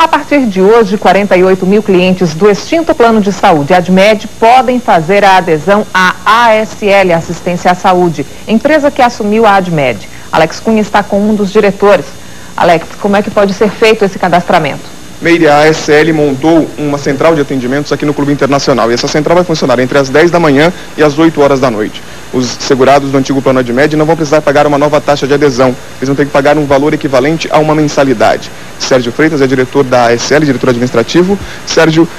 A partir de hoje, 48 mil clientes do extinto Plano de Saúde Admed podem fazer a adesão à ASL, Assistência à Saúde, empresa que assumiu a Admed. Alex Cunha está com um dos diretores. Alex, como é que pode ser feito esse cadastramento? Meire, a ASL montou uma central de atendimentos aqui no Clube Internacional e essa central vai funcionar entre as 10 da manhã e as 8 horas da noite. Os segurados do antigo plano Admed não vão precisar pagar uma nova taxa de adesão, eles vão ter que pagar um valor equivalente a uma mensalidade. Sérgio Freitas é diretor da ASL, diretor administrativo. Sérgio,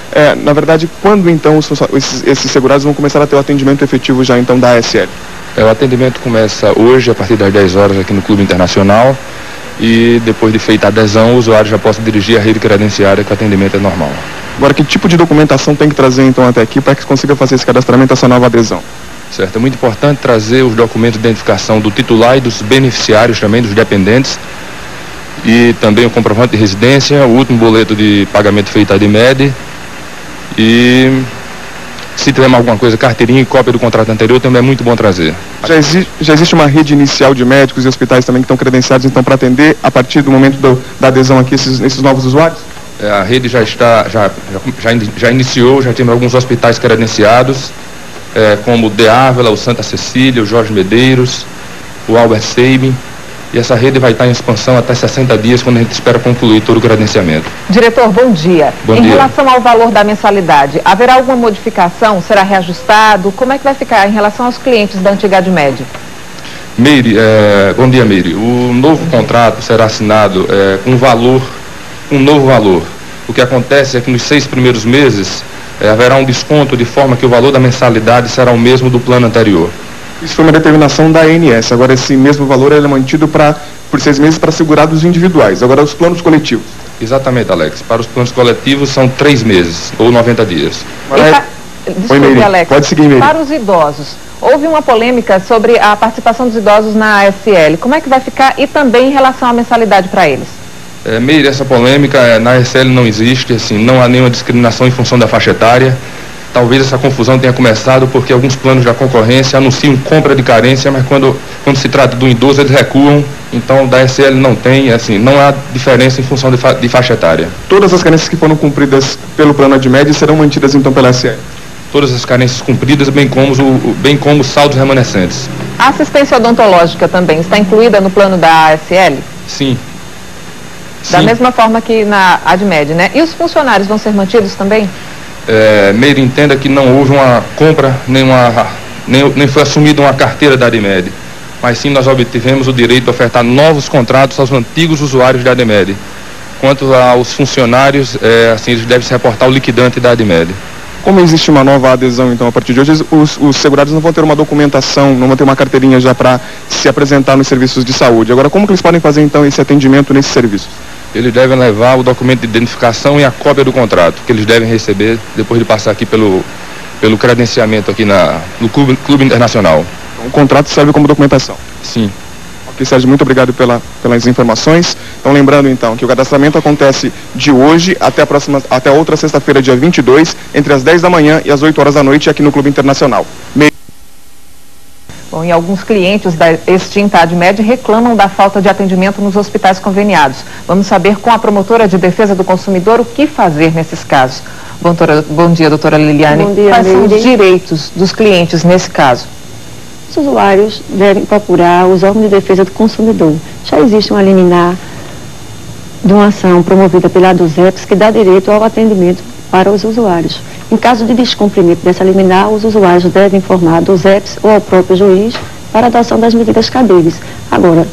na verdade, quando então esses segurados vão começar a ter o atendimento efetivo já então da ASL? O atendimento começa hoje a partir das 10 horas aqui no Clube Internacional. E depois de feita a adesão, o usuário já possa dirigir a rede credenciária, que o atendimento é normal. Agora, que tipo de documentação tem que trazer então até aqui para que consiga fazer esse cadastramento, essa nova adesão? Certo, é muito importante trazer os documentos de identificação do titular e dos beneficiários também, dos dependentes, e também o comprovante de residência, o último boleto de pagamento feito à Admed, e se tiver alguma coisa, carteirinha e cópia do contrato anterior, também é muito bom trazer. Já existe uma rede inicial de médicos e hospitais também que estão credenciados então para atender a partir do momento da adesão aqui esses novos usuários? A rede já iniciou, já temos alguns hospitais credenciados, como o De Ávila, o Santa Cecília, o Jorge Medeiros, o Albert Sabin. E essa rede vai estar em expansão até 60 dias, quando a gente espera concluir todo o credenciamento. Diretor, bom dia. Bom dia. Em relação ao valor da mensalidade, haverá alguma modificação? Será reajustado? Como é que vai ficar em relação aos clientes da antiga Admed? Meire, bom dia, Meire. O novo contrato será assinado com um novo valor. O que acontece é que nos 6 primeiros meses haverá um desconto de forma que o valor da mensalidade será o mesmo do plano anterior. Isso foi uma determinação da ANS. Agora, esse mesmo valor ele é mantido por 6 meses para segurados individuais. Agora, os planos coletivos. Exatamente, Alex. Para os planos coletivos são 3 meses, ou 90 dias. Desculpe, Alex. Pode seguir, Meire. Para os idosos, houve uma polêmica sobre a participação dos idosos na ASL. Como é que vai ficar e também em relação à mensalidade para eles? Meire, essa polêmica na ASL não existe, assim, não há nenhuma discriminação em função da faixa etária. Talvez essa confusão tenha começado porque alguns planos da concorrência anunciam compra de carência, mas quando se trata do idoso eles recuam, então da ASL não tem, assim, não há diferença em função de faixa etária. Todas as carências que foram cumpridas pelo plano Admed serão mantidas então pela ASL? Todas as carências cumpridas, bem como os saldos remanescentes. A assistência odontológica também está incluída no plano da ASL? Sim. Da mesma forma que na Admed, né? E os funcionários vão ser mantidos também? Meire, entenda que não houve uma compra, nem foi assumida uma carteira da Admed, mas sim nós obtivemos o direito de ofertar novos contratos aos antigos usuários da Admed. Quanto aos funcionários, assim, eles devem se reportar ao liquidante da Admed. Como existe uma nova adesão, então, a partir de hoje, os segurados não vão ter uma documentação, não vão ter uma carteirinha já para se apresentar nos serviços de saúde. Agora, como que eles podem fazer, então, esse atendimento nesses serviços? Eles devem levar o documento de identificação e a cópia do contrato, que eles devem receber depois de passar aqui pelo credenciamento aqui no Clube Internacional. Então, o contrato serve como documentação? Sim. Ok, Sérgio, muito obrigado pelas informações. Então, lembrando, então, que o cadastramento acontece de hoje até outra sexta-feira, dia 22, entre as 10 da manhã e as 8 horas da noite, aqui no Clube Internacional. Bom, e alguns clientes da extinta Admed reclamam da falta de atendimento nos hospitais conveniados. Vamos saber com a promotora de defesa do consumidor o que fazer nesses casos. Bom dia, doutora Liliane. Bom dia, quais são Meire. os direitos dos clientes nesse caso? Os usuários devem procurar os órgãos de defesa do consumidor. Já existe uma liminar de uma ação promovida pela ADUSEPS que dá direito ao atendimento para os usuários. Em caso de descumprimento dessa liminar, os usuários devem informar a ADUSEPS ou ao próprio juiz para a adoção das medidas cabíveis. Agora,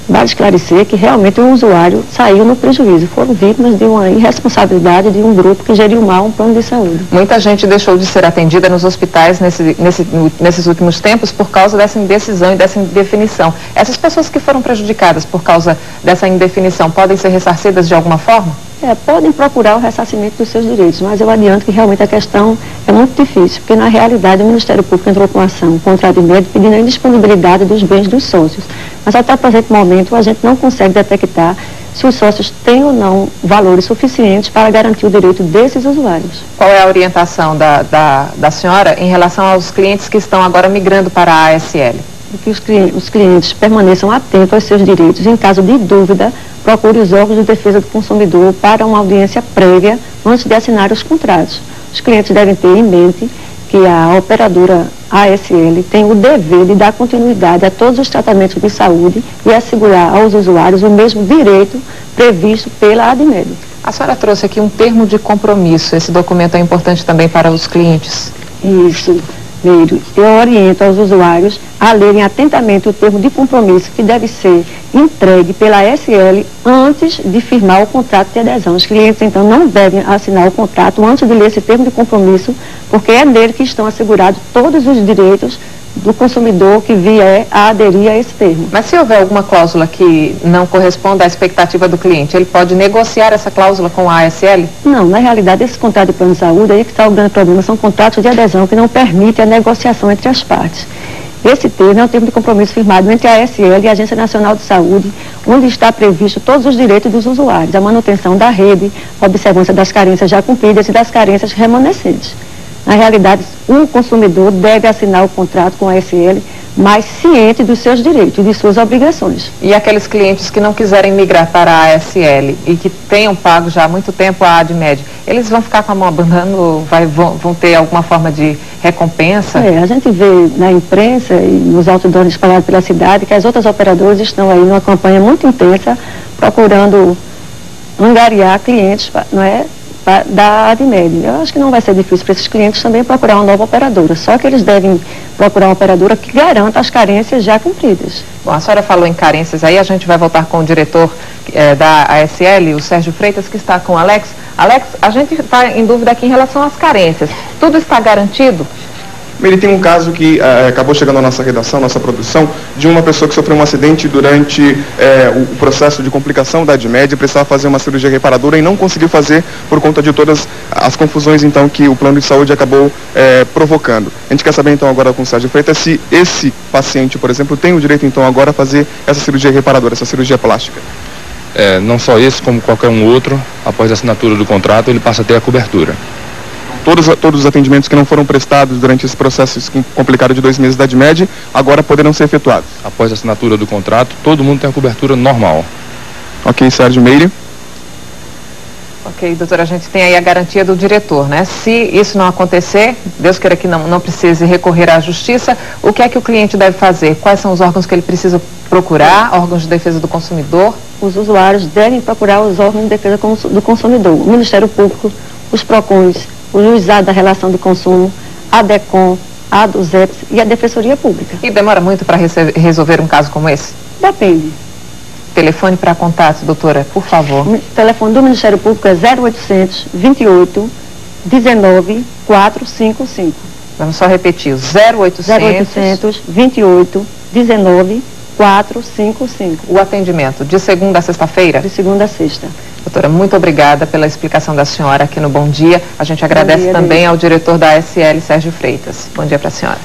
vale esclarecer que realmente o usuário saiu no prejuízo, foram vítimas de uma irresponsabilidade de um grupo que geriu mal um plano de saúde. Muita gente deixou de ser atendida nos hospitais nesses últimos tempos por causa dessa indecisão e dessa indefinição. Essas pessoas que foram prejudicadas por causa dessa indefinição podem ser ressarcidas de alguma forma? Podem procurar o ressarcimento dos seus direitos, mas eu adianto que realmente a questão é muito difícil, porque na realidade o Ministério Público entrou com ação contra a Admed pedindo a indisponibilidade dos bens dos sócios. Mas até o presente momento a gente não consegue detectar se os sócios têm ou não valores suficientes para garantir o direito desses usuários. Qual é a orientação da senhora em relação aos clientes que estão agora migrando para a ASL? que os clientes permaneçam atentos aos seus direitos. Em caso de dúvida, procure os órgãos de defesa do consumidor para uma audiência prévia antes de assinar os contratos. Os clientes devem ter em mente que a operadora ASL tem o dever de dar continuidade a todos os tratamentos de saúde e assegurar aos usuários o mesmo direito previsto pela ADMED. A senhora trouxe aqui um termo de compromisso. Esse documento é importante também para os clientes? Isso, Meire. Eu oriento aos usuários a lerem atentamente o termo de compromisso que deve ser entregue pela ASL antes de firmar o contrato de adesão. Os clientes, então, não devem assinar o contrato antes de ler esse termo de compromisso, porque é nele que estão assegurados todos os direitos do consumidor que vier a aderir a esse termo. Mas se houver alguma cláusula que não corresponda à expectativa do cliente, ele pode negociar essa cláusula com a ASL? Não, na realidade, esse contrato de plano de saúde, aí que está o grande problema, são contratos de adesão que não permitem a negociação entre as partes. Esse termo é um termo de compromisso firmado entre a ASL e a Agência Nacional de Saúde, onde está previsto todos os direitos dos usuários, a manutenção da rede, a observância das carências já cumpridas e das carências remanescentes. Na realidade, o consumidor deve assinar o contrato com a ASL, mas ciente dos seus direitos e de suas obrigações. E aqueles clientes que não quiserem migrar para a ASL e que tenham pago já há muito tempo a ADMED, eles vão ficar com a mão abanando, vão ter alguma forma de recompensa? A gente vê na imprensa e nos outdoors espalhados pela cidade que as outras operadoras estão aí numa campanha muito intensa procurando angariar clientes, não é? Da ADMED. Eu acho que não vai ser difícil para esses clientes também procurar uma nova operadora, só que eles devem procurar uma operadora que garanta as carências já cumpridas. Bom, a senhora falou em carências aí, a gente vai voltar com o diretor da ASL, o Sérgio Freitas, que está com o Alex. Alex, a gente está em dúvida aqui em relação às carências. Tudo está garantido? Ele tem um caso que acabou chegando à nossa redação, nossa produção, de uma pessoa que sofreu um acidente durante o processo de complicação da ADMED, precisava fazer uma cirurgia reparadora e não conseguiu fazer por conta de todas as confusões, então, que o plano de saúde acabou provocando. A gente quer saber, então, agora com o Sérgio Freitas, se esse paciente, por exemplo, tem o direito, então, agora a fazer essa cirurgia reparadora, essa cirurgia plástica. Não só esse, como qualquer um outro, após a assinatura do contrato, ele passa a ter a cobertura. Todos os atendimentos que não foram prestados durante esse processo complicado de 2 meses da ADMED, agora poderão ser efetuados. Após a assinatura do contrato, todo mundo tem a cobertura normal. Ok, Sérgio Meire. Ok, doutora, a gente tem aí a garantia do diretor, né? Se isso não acontecer, Deus queira que não precise recorrer à justiça, o que é que o cliente deve fazer? Quais são os órgãos que ele precisa procurar? Órgãos de defesa do consumidor? Os usuários devem procurar os órgãos de defesa do consumidor, o Ministério Público, os PROCONs, o Juizado da Relação de Consumo, a DECOM, a DUSEPS e a Defensoria Pública. E demora muito para resolver um caso como esse? Depende. Telefone para contato, doutora, por favor. O telefone do Ministério Público é 0800 28 19 455. Vamos só repetir, 0800 28 19 455. O atendimento de segunda a sexta-feira? De segunda a sexta. Doutora, muito obrigada pela explicação da senhora aqui no Bom Dia. A gente agradece também ao diretor da ASL, Sérgio Freitas. Bom dia para a senhora.